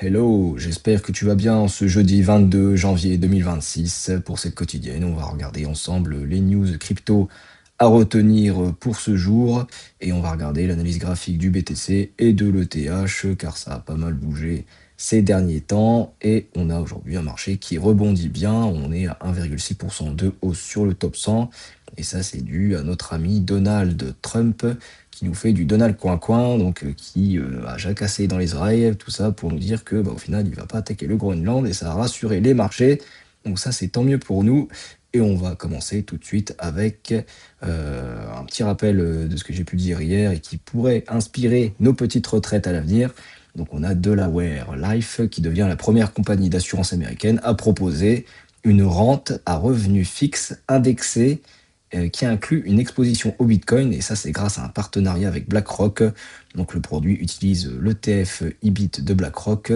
Hello, j'espère que tu vas bien ce jeudi 22 janvier 2026. Pour cette quotidienne, on va regarder ensemble les news crypto à retenir pour ce jour et on va regarder l'analyse graphique du BTC et de l'ETH car ça a pas mal bougé ces derniers temps et on a aujourd'hui un marché qui rebondit bien. On est à 1,6% de hausse sur le top 100 et ça c'est dû à notre ami Donald Trump qui nous fait du Donald Coin-Coin, donc qui a jacassé dans les oreilles, tout ça pour nous dire que au final il va pas attaquer le Groenland et ça a rassuré les marchés. Donc ça c'est tant mieux pour nous. Et on va commencer tout de suite avec un petit rappel de ce que j'ai pu dire hier et qui pourrait inspirer nos petites retraites à l'avenir. Donc on a Delaware Life qui devient la première compagnie d'assurance américaine à proposer une rente à revenu fixe indexée qui inclut une exposition au Bitcoin, et ça c'est grâce à un partenariat avec BlackRock. Donc le produit utilise l'ETF IBIT de BlackRock,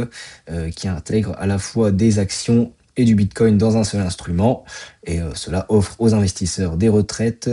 qui intègre à la fois des actions et du Bitcoin dans un seul instrument, et cela offre aux investisseurs des retraites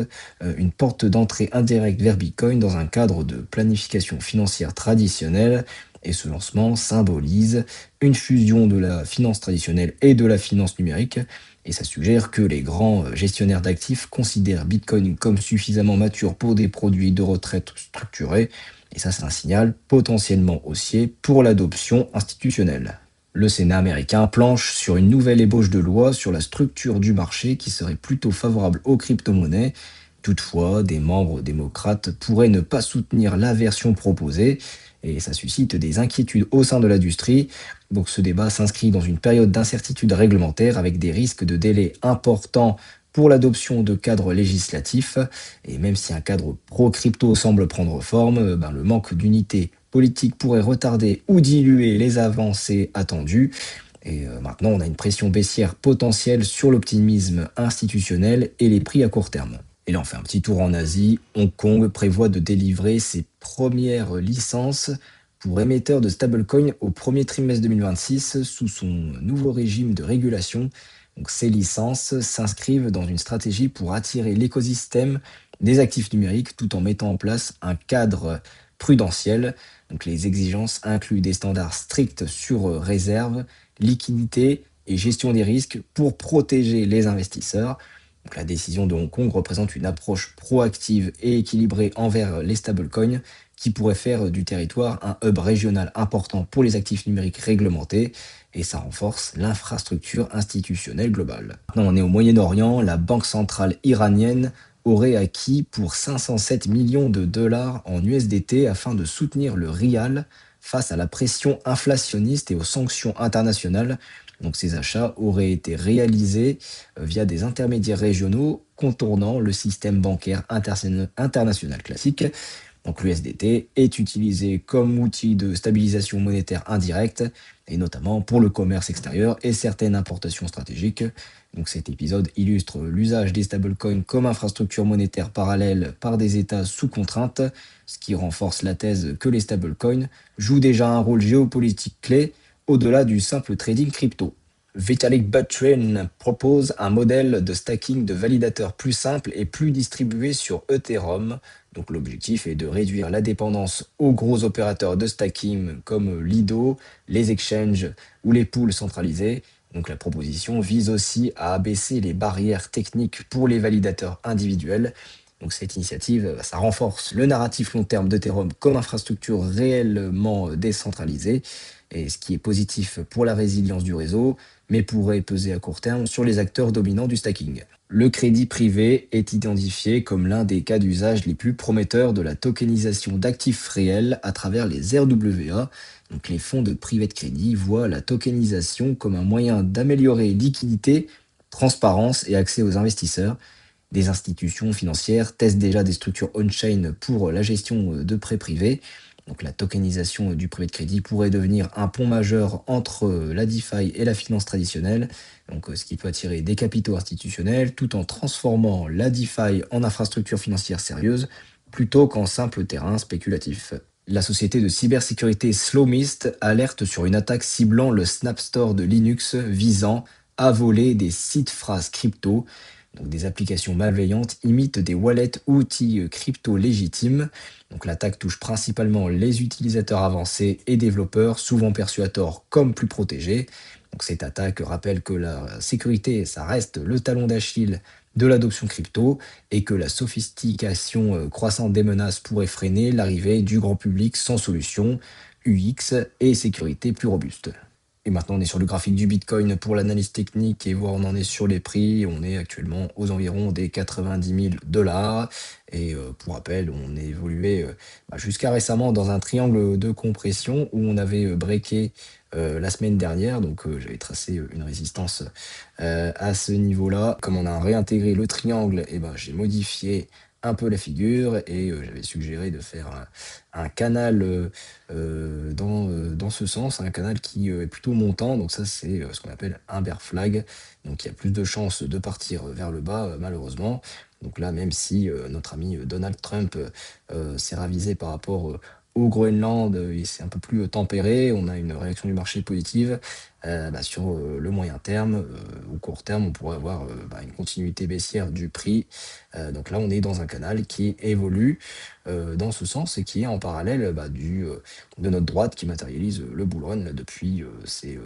une porte d'entrée indirecte vers Bitcoin dans un cadre de planification financière traditionnelle. Et ce lancement symbolise une fusion de la finance traditionnelle et de la finance numérique, et ça suggère que les grands gestionnaires d'actifs considèrent Bitcoin comme suffisamment mature pour des produits de retraite structurés. Et ça, c'est un signal potentiellement haussier pour l'adoption institutionnelle. Le Sénat américain planche sur une nouvelle ébauche de loi sur la structure du marché qui serait plutôt favorable aux crypto-monnaies. Toutefois, des membres démocrates pourraient ne pas soutenir la version proposée et ça suscite des inquiétudes au sein de l'industrie. Donc ce débat s'inscrit dans une période d'incertitude réglementaire avec des risques de délais importants pour l'adoption de cadres législatifs. Et même si un cadre pro-crypto semble prendre forme, le manque d'unité politique pourrait retarder ou diluer les avancées attendues. Et maintenant, on a une pression baissière potentielle sur l'optimisme institutionnel et les prix à court terme. Et là, on fait un petit tour en Asie. Hong Kong prévoit de délivrer ses premières licences pour émetteurs de stablecoin au premier trimestre 2026 sous son nouveau régime de régulation. Donc, ces licences s'inscrivent dans une stratégie pour attirer l'écosystème des actifs numériques tout en mettant en place un cadre prudentiel. Donc, les exigences incluent des standards stricts sur réserve, liquidité et gestion des risques pour protéger les investisseurs. Donc la décision de Hong Kong représente une approche proactive et équilibrée envers les stablecoins qui pourrait faire du territoire un hub régional important pour les actifs numériques réglementés et ça renforce l'infrastructure institutionnelle globale. Maintenant, on est au Moyen-Orient, la banque centrale iranienne aurait acquis pour 507 millions de dollars en USDT afin de soutenir le rial face à la pression inflationniste et aux sanctions internationales. Donc ces achats auraient été réalisés via des intermédiaires régionaux contournant le système bancaire international classique. Donc l'USDT est utilisé comme outil de stabilisation monétaire indirecte, et notamment pour le commerce extérieur et certaines importations stratégiques. Donc cet épisode illustre l'usage des stablecoins comme infrastructure monétaire parallèle par des États sous contrainte, ce qui renforce la thèse que les stablecoins jouent déjà un rôle géopolitique clé au-delà du simple trading crypto. Vitalik Buterin propose un modèle de stacking de validateurs plus simple et plus distribué sur Ethereum. Donc l'objectif est de réduire la dépendance aux gros opérateurs de stacking comme Lido, les exchanges ou les pools centralisés. Donc la proposition vise aussi à abaisser les barrières techniques pour les validateurs individuels. Donc cette initiative, ça renforce le narratif long terme d'Ethereum comme infrastructure réellement décentralisée, et ce qui est positif pour la résilience du réseau, mais pourrait peser à court terme sur les acteurs dominants du stacking. Le crédit privé est identifié comme l'un des cas d'usage les plus prometteurs de la tokenisation d'actifs réels à travers les RWA. Donc les fonds de privé de crédit voient la tokenisation comme un moyen d'améliorer liquidité, transparence et accès aux investisseurs. Des institutions financières testent déjà des structures on-chain pour la gestion de prêts privés. Donc la tokenisation du privé de crédit pourrait devenir un pont majeur entre la DeFi et la finance traditionnelle, donc ce qui peut attirer des capitaux institutionnels tout en transformant la DeFi en infrastructure financière sérieuse plutôt qu'en simple terrain spéculatif. La société de cybersécurité Slowmist alerte sur une attaque ciblant le Snap Store de Linux visant à voler des seed phrases crypto. Donc des applications malveillantes imitent des wallets ou outils crypto légitimes. Donc l'attaque touche principalement les utilisateurs avancés et développeurs, souvent perçus à tort comme plus protégés. Donc cette attaque rappelle que la sécurité, ça reste le talon d'Achille de l'adoption crypto et que la sophistication croissante des menaces pourrait freiner l'arrivée du grand public sans solution, UX et sécurité plus robuste. Et maintenant, on est sur le graphique du Bitcoin pour l'analyse technique et voir où on en est sur les prix. On est actuellement aux environs des 90 000 dollars. Et pour rappel, on est évolué jusqu'à récemment dans un triangle de compression où on avait breaké la semaine dernière. Donc, j'avais tracé une résistance à ce niveau-là. Comme on a réintégré le triangle, et ben, j'ai modifié un peu la figure et j'avais suggéré de faire un canal dans ce sens, un canal qui est plutôt montant. Donc ça, c'est ce qu'on appelle un bear flag. Donc il y a plus de chances de partir vers le bas, malheureusement. Donc là, même si notre ami Donald Trump s'est ravisé par rapport au Groenland, il s'est un peu plus tempéré, on a une réaction du marché positive. Sur le moyen terme, au court terme, on pourrait avoir une continuité baissière du prix. Donc là, on est dans un canal qui évolue dans ce sens et qui est en parallèle de notre droite qui matérialise le bull run là, depuis ces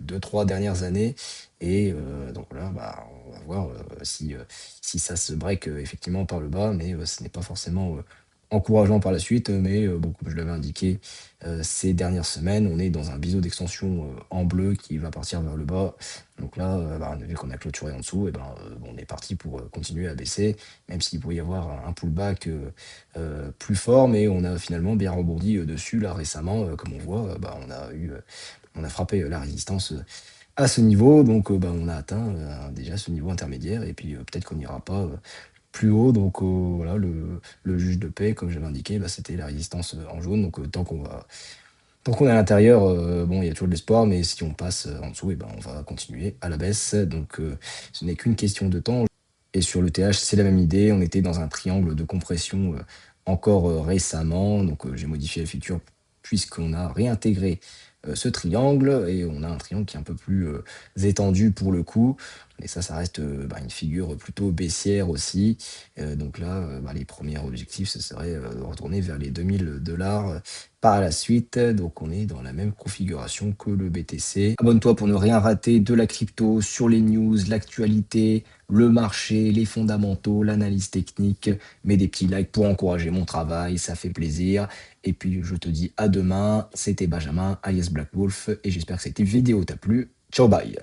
2-3 dernières années. Et donc là, on va voir si ça se break effectivement par le bas, mais ce n'est pas forcément encourageant par la suite. Mais bon, comme je l'avais indiqué ces dernières semaines, on est dans un biseau d'extension en bleu qui va partir vers le bas. Donc là, vu qu'on a clôturé en dessous, on est parti pour continuer à baisser, même s'il pourrait y avoir un pullback plus fort, mais on a finalement bien rebondi dessus là récemment, comme on voit, on a frappé la résistance à ce niveau, donc on a atteint déjà ce niveau intermédiaire, et puis peut-être qu'on n'ira pas plus haut, donc voilà, le juge de paix, comme j'avais indiqué, c'était la résistance en jaune, donc tant qu'on est à l'intérieur, bon, il y a toujours de l'espoir, mais si on passe en dessous, on va continuer à la baisse, donc ce n'est qu'une question de temps. Et sur le TH, c'est la même idée. On était dans un triangle de compression encore récemment. Donc j'ai modifié la feature puisqu'on a réintégré ce triangle et on a un triangle qui est un peu plus étendu pour le coup. Et ça reste une figure plutôt baissière aussi. Donc là, les premiers objectifs, ce serait de retourner vers les 2000 dollars par la suite. Donc on est dans la même configuration que le BTC. Abonne-toi pour ne rien rater de la crypto sur les news, l'actualité, le marché, les fondamentaux, l'analyse technique. Mets des petits likes pour encourager mon travail, ça fait plaisir. Et puis je te dis à demain. C'était Benjamin, alias Black Wolf, et j'espère que cette vidéo t'a plu. Ciao, bye.